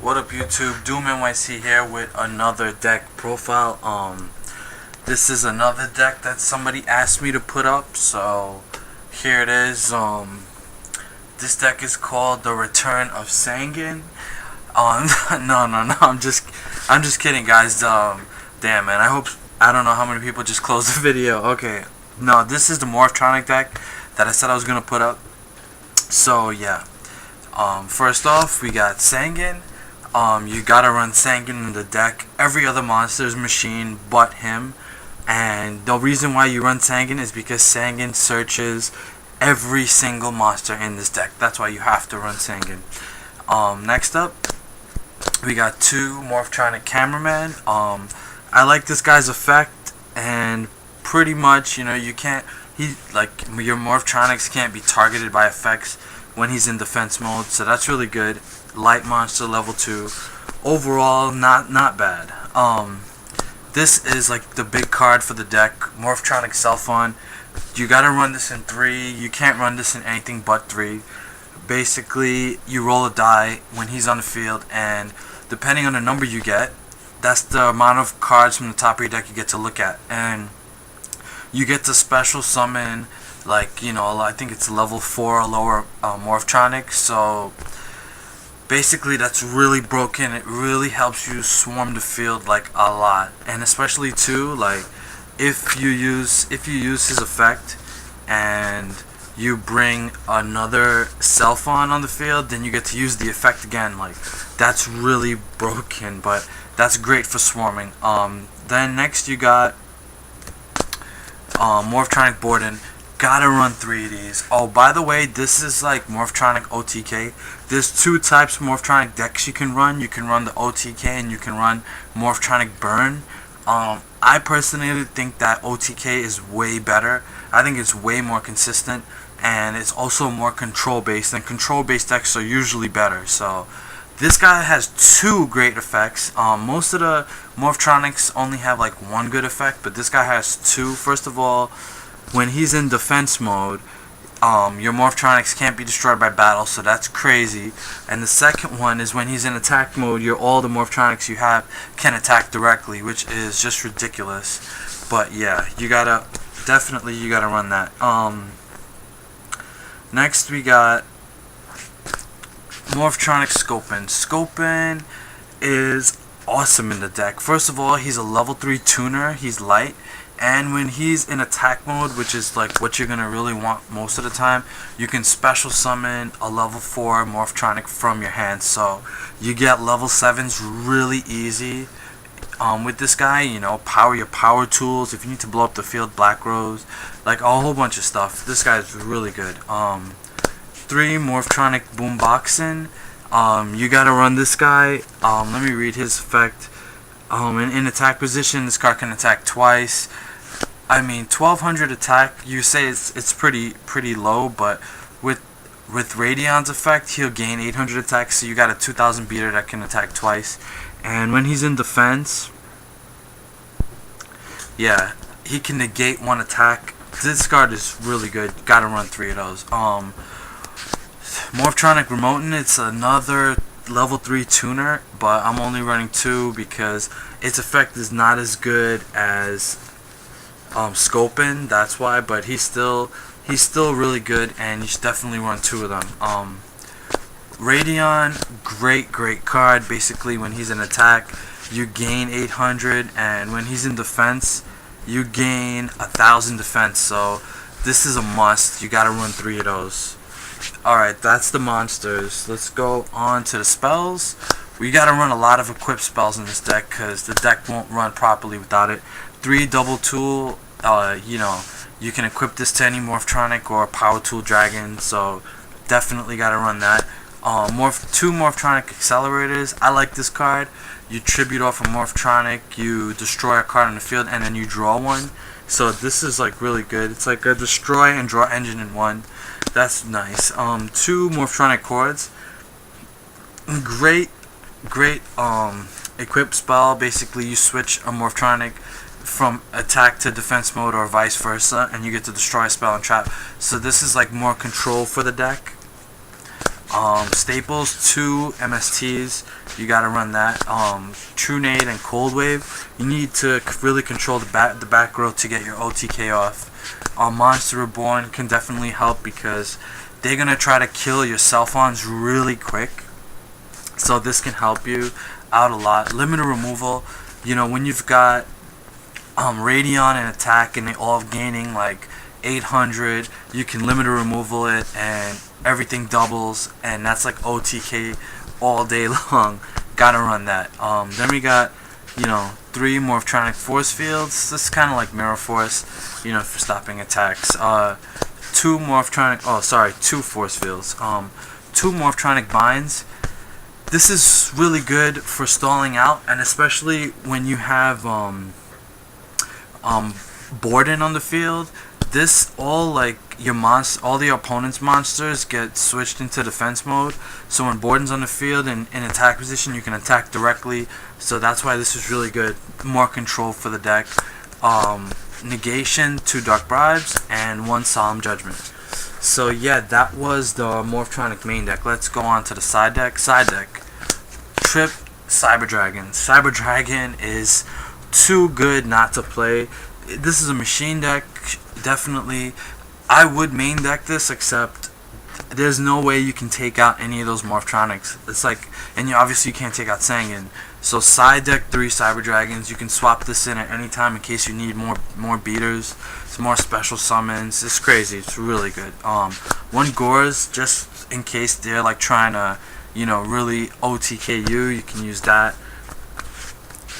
What up YouTube, Doomnyc here with another deck profile. This is another deck that somebody asked me to put up, so here it is. This deck is called The Return of Sanguine. No, I'm just kidding, guys. Damn, man, I don't know how many people just closed the video. Okay, no, this is the Morphtronic deck that I said I was gonna put up. So yeah, first off, we got Sanguine. You gotta run Sanguine in the deck. Every other monster's machine but him. And the reason why you run Sanguine is because Sanguine searches every single monster in this deck. That's why you have to run Sanguine. Next up, we got two Morphtronic Cameraman. I like this guy's effect, and pretty much, you know, your Morphtronics can't be targeted by effects when he's in defense mode, so that's really good. Light monster, level 2. Overall, not bad. This is like the big card for the deck. Morphtronic Cell Phone. You gotta run this in 3. You can't run this in anything but 3. Basically, you roll a die when he's on the field, and depending on the number you get, that's the amount of cards from the top of your deck you get to look at. And you get to special summon, like, you know, I think it's level 4 or lower Morphtronic. So basically, that's really broken. It really helps you swarm the field like a lot, and especially too, like if you use his effect and you bring another cell phone on the field, then you get to use the effect again. Like, that's really broken, but that's great for swarming. Then next you got Morphtronic Borden. Gotta run 3 of these. Oh, by the way, this is like Morphtronic OTK. There's 2 types of Morphtronic decks you can run. You can run the OTK and you can run Morphtronic Burn. I personally think that OTK is way better. I think it's way more consistent, and it's also more control based, and control based decks are usually better. So this guy has 2 great effects. Most of the Morphtronics only have like 1 good effect, but this guy has 2. First of all, when he's in defense mode, your Morphtronics can't be destroyed by battle, so that's crazy. And the second one is when he's in attack mode, all the Morphtronics you have can attack directly, which is just ridiculous. But yeah, you gotta run that. Next we got Morphtronic Scopin. Scopin is awesome in the deck. First of all, he's a level 3 tuner. He's light. And when he's in attack mode, which is like what you're going to really want most of the time, you can special summon a level 4 Morphtronic from your hand. So you get level 7s really easy with this guy. You know, your power tools. If you need to blow up the field, Black Rose. Like a whole bunch of stuff. This guy's really good. 3 Morphtronic Boomboxin. You got to run this guy. Let me read his effect. In attack position, this card can attack twice. I mean, 1200 attack, you say it's pretty low, but with Radion's effect, he'll gain 800 attack, so you got a 2000 beater that can attack twice. And when he's in defense, yeah, he can negate 1 attack. This card is really good. Gotta run 3 of those. Morphtronic Remoten, it's another level 3 tuner, but I'm only running 2 because its effect is not as good as Scopin. That's why, but he's still really good, and you should definitely run 2 of them. Radion, great card. Basically, when he's in attack, you gain 800, and when he's in defense, you gain 1000 defense. So this is a must. You gotta run 3 of those. Alright, that's the monsters. Let's go on to the spells. We gotta run a lot of equipped spells in this deck because the deck won't run properly without it. 3 double tool, you know, you can equip this to any Morphtronic or power tool dragon, so definitely gotta run that. 2 Morphtronic accelerators. I like this card. You tribute off a Morphtronic, you destroy a card on the field, and then you draw 1. So this is like really good. It's like a destroy and draw engine in 1. That's nice. 2 Morphtronic Chords. Great equip spell. Basically, you switch a Morphtronic from attack to defense mode or vice versa, and you get to destroy a spell and trap. So this is like more control for the deck. Staples, 2 MSTs, you gotta run that. True Nade and Cold Wave, you need to really control the back row to get your OTK off. Monster Reborn can definitely help because they're gonna try to kill your Self-ons really quick, so this can help you out a lot. Limited removal, you know, when you've got Radion and attack and they all gaining like 800, you can limited removal it and everything doubles, and that's like OTK all day long. Gotta run that. Then we got, you know, 3 Morphtronic force fields. This is kind of like Mirror Force, you know, for stopping attacks. 2 force fields. 2 Morphtronic binds. This is really good for stalling out, and especially when you have Borden on the field. This all the opponent's monsters get switched into defense mode. So when Borden's on the field and in attack position, you can attack directly. So that's why this is really good. More control for the deck. Negation, 2 Dark Bribes, and 1 Solemn Judgment. So yeah, that was the Morphtronic main deck. Let's go on to the side deck. Side deck. Trip Cyber Dragon. Cyber Dragon is too good not to play. This is a machine deck, definitely. I would main deck this, except there's no way you can take out any of those Morphtronics. It's like, and obviously you can't take out Sangan. So side deck 3 Cyber Dragons. You can swap this in at any time in case you need more beaters, some more special summons. It's crazy. It's really good. 1 Gores, just in case they're like trying to, you know, really OTK you. You can use that.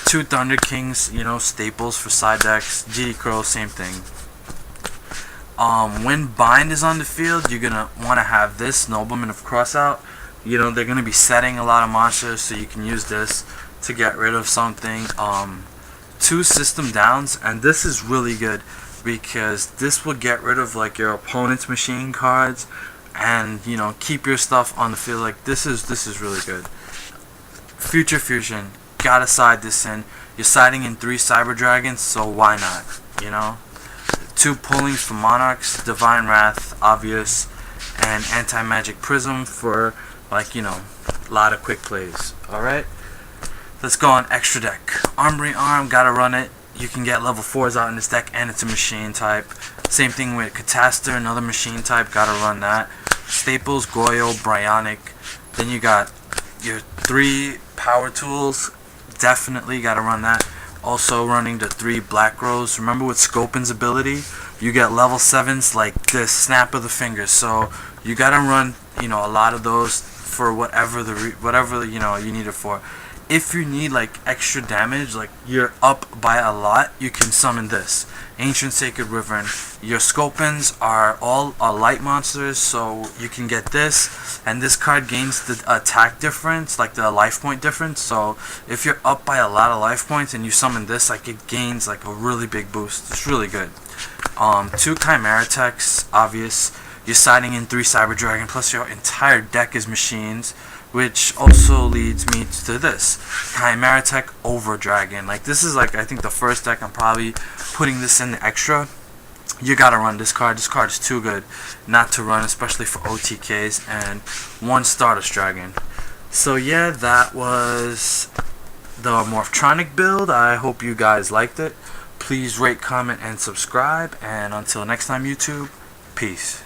2 Thunder Kings, you know, staples for side decks. GD Crow, same thing. When Bind is on the field, you're gonna want to have this Nobleman of Crossout. You know, they're gonna be setting a lot of monsters, so you can use this to get rid of something. 2 System Downs, and this is really good because this will get rid of like your opponent's machine cards, and you know, keep your stuff on the field. Like this is really good. Future Fusion. Gotta side this in. You're siding in 3 Cyber Dragons, so why not? You know? 2 Pullings for Monarchs, Divine Wrath, obvious, and Anti-Magic Prism for, like, you know, a lot of quick plays. Alright? Let's go on extra deck. Armory Arm, gotta run it. You can get level 4s out in this deck, and it's a machine type. Same thing with Catastor, another machine type, gotta run that. Staples, Goyo, Bryonic. Then you got your 3 Power Tools. Definitely gotta run that. Also running the 3 Black Rose. Remember with Scopin's ability, you get level 7s like this, snap of the fingers. So you gotta run, you know, a lot of those for whatever you know you need it for. If you need like extra damage, like you're up by a lot, you can summon this Ancient Sacred Wyvern. Your Scopins are all light monsters, so you can get this, and this card gains the attack difference, like the life point difference. So if you're up by a lot of life points and you summon this, like it gains like a really big boost. It's really good. 2 Chimera Techs, obvious. You're siding in 3 Cyber Dragon, plus your entire deck is machines, which also leads me to this Chimera Tech over Dragon. Like this is like, I think the first deck I'm probably putting this in the extra. You gotta run this card. This card is too good not to run, especially for OTKs. And 1 Stardust Dragon. So yeah, that was the Morphtronic build. I hope you guys liked it. Please rate, comment, and subscribe. And until next time, YouTube, peace.